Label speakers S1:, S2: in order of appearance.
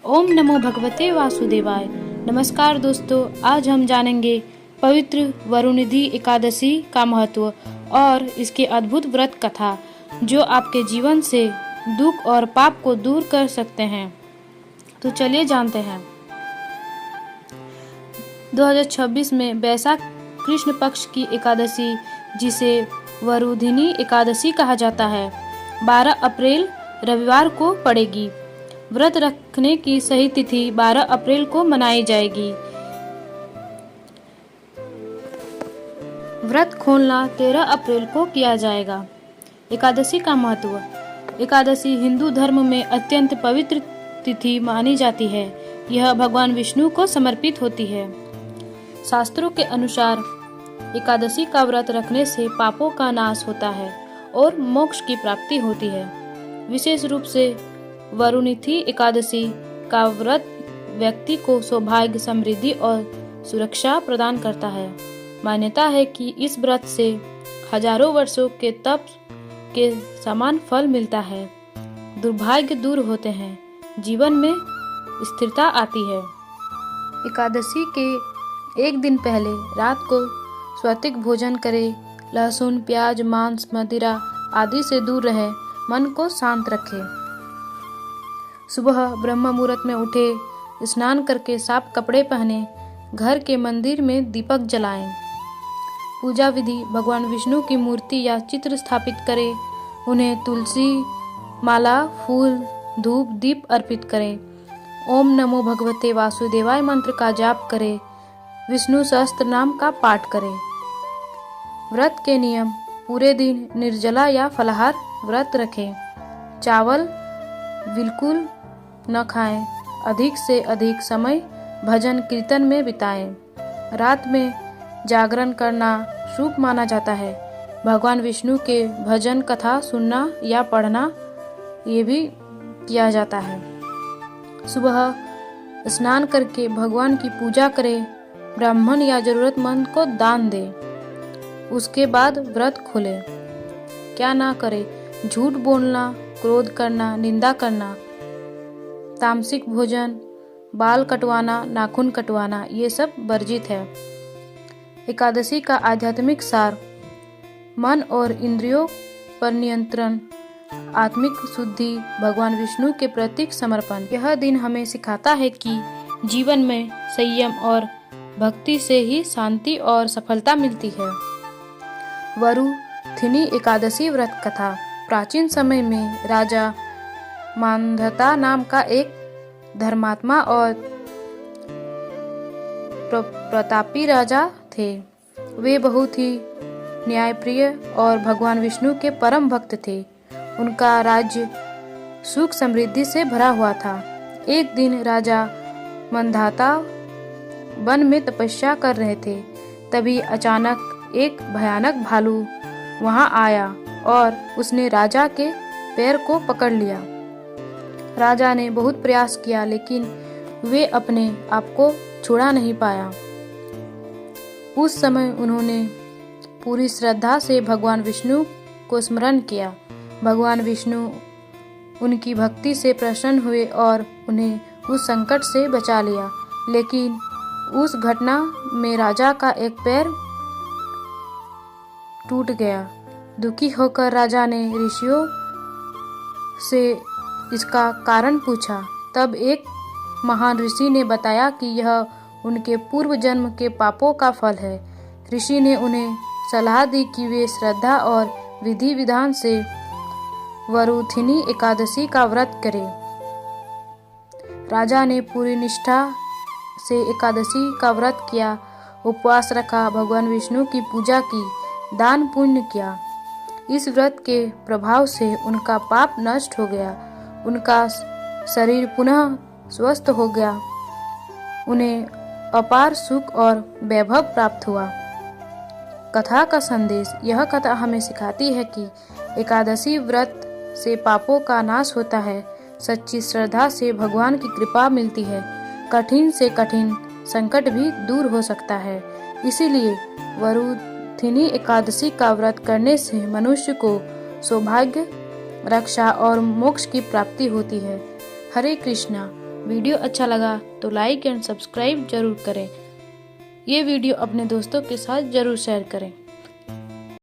S1: ओम नमो भगवते वासुदेवाय। नमस्कार दोस्तों, आज हम जानेंगे पवित्र वरुणिधि एकादशी का महत्व और इसके अद्भुत व्रत कथा जो आपके जीवन से दुख और पाप को दूर कर सकते हैं। तो चलिए जानते हैं। 2026 में वैशाख कृष्ण पक्ष की एकादशी, जिसे वरुणिधि एकादशी कहा जाता है, 12 अप्रैल रविवार को पड़ेगी। व्रत रखने की सही तिथि 12 अप्रैल को मनाई जाएगी। व्रत खोलना 13 अप्रैल को किया जाएगा। एकादशी का महत्व। एकादशी हिंदू धर्म में अत्यंत पवित्र तिथि मानी जाती है। यह भगवान विष्णु को समर्पित होती है। शास्त्रों के अनुसार एकादशी का व्रत रखने से पापों का नाश होता है और मोक्ष की प्राप्ति होती है। विशेष रूप से वरुणिधि एकादशी का व्रत व्यक्ति को सौभाग्य, समृद्धि और सुरक्षा प्रदान करता है। मान्यता है कि इस व्रत से हजारों वर्षों के तप के समान फल मिलता है, दुर्भाग्य दूर होते हैं, जीवन में स्थिरता आती है। एकादशी के एक दिन पहले रात को सात्विक भोजन करें, लहसुन, प्याज, मांस, मदिरा आदि से दूर रहे, मन को शांत रखें। सुबह ब्रह्म मुहूर्त में उठे, स्नान करके साफ कपड़े पहने, घर के मंदिर में दीपक जलाएं। पूजा विधि। भगवान विष्णु की मूर्ति या चित्र स्थापित करें, उन्हें तुलसी माला, फूल, धूप, दीप अर्पित करें। ओम नमो भगवते वासुदेवाय मंत्र का जाप करें। विष्णु सहस्त्र नाम का पाठ करें। व्रत के नियम। पूरे दिन निर्जला या फलाहार व्रत रखें। चावल बिल्कुल न खाएं। अधिक से अधिक समय भजन कीर्तन में बिताएं। रात में जागरण करना शुभ माना जाता है। भगवान विष्णु के भजन कथा सुनना या पढ़ना ये भी किया जाता है। सुबह स्नान करके भगवान की पूजा करें। ब्राह्मण या जरूरतमंद को दान दें। उसके बाद व्रत खोलें। क्या ना करें? झूठ बोलना, क्रोध करना, निंदा करना, तामसिक भोजन, बाल कटवाना, नाखून कटवाना, ये सब वर्जित है। एकादशी का आध्यात्मिक सार। मन और इंद्रियों पर नियंत्रण, आत्मिक शुद्धि, भगवान विष्णु के प्रति समर्पण। यह दिन हमें सिखाता है कि जीवन में संयम और भक्ति से ही शांति और सफलता मिलती है। वरुणिधि एकादशी व्रत कथा। प्राचीन समय में राजा मांधाता नाम का एक धर्मात्मा और प्रतापी राजा थे। वे बहुत ही न्यायप्रिय और भगवान विष्णु के परम भक्त थे। उनका राज्य सुख समृद्धि से भरा हुआ था। एक दिन राजा मांधाता वन में तपस्या कर रहे थे। तभी अचानक एक भयानक भालू वहां आया और उसने राजा के पैर को पकड़ लिया। राजा ने बहुत प्रयास किया, लेकिन वे अपने आप को छुड़ा नहीं पाया। उस समय उन्होंने पूरी श्रद्धा से भगवान विष्णु को स्मरण किया। भगवान विष्णु उनकी भक्ति से प्रसन्न हुए और उन्हें उस संकट से बचा लिया। लेकिन उस घटना में राजा का एक पैर टूट गया। दुखी होकर राजा ने ऋषियों से इसका कारण पूछा। तब एक महान ऋषि ने बताया कि यह उनके पूर्व जन्म के पापों का फल है। ऋषि ने उन्हें सलाह दी कि वे श्रद्धा और विधि विधान से वरुणिधि एकादशी का व्रत करें। राजा ने पूरी निष्ठा से एकादशी का व्रत किया, उपवास रखा, भगवान विष्णु की पूजा की, दान पुण्य किया। इस व्रत के प्रभाव से उनका पाप नष्ट हो गया, उनका शरीर पुनः स्वस्थ हो गया, उन्हें अपार सुख और वैभव प्राप्त हुआ। कथा का संदेश। यह कथा हमें सिखाती है कि एकादशी व्रत से पापों का नाश होता है, सच्ची श्रद्धा से भगवान की कृपा मिलती है, कठिन से कठिन संकट भी दूर हो सकता है। इसीलिए वरुणिधि एकादशी का व्रत करने से मनुष्य को सौभाग्य, रक्षा और मोक्ष की प्राप्ति होती है। हरे कृष्णा। वीडियो अच्छा लगा तो लाइक एंड सब्सक्राइब जरूर करें। ये वीडियो अपने दोस्तों के साथ जरूर शेयर करें।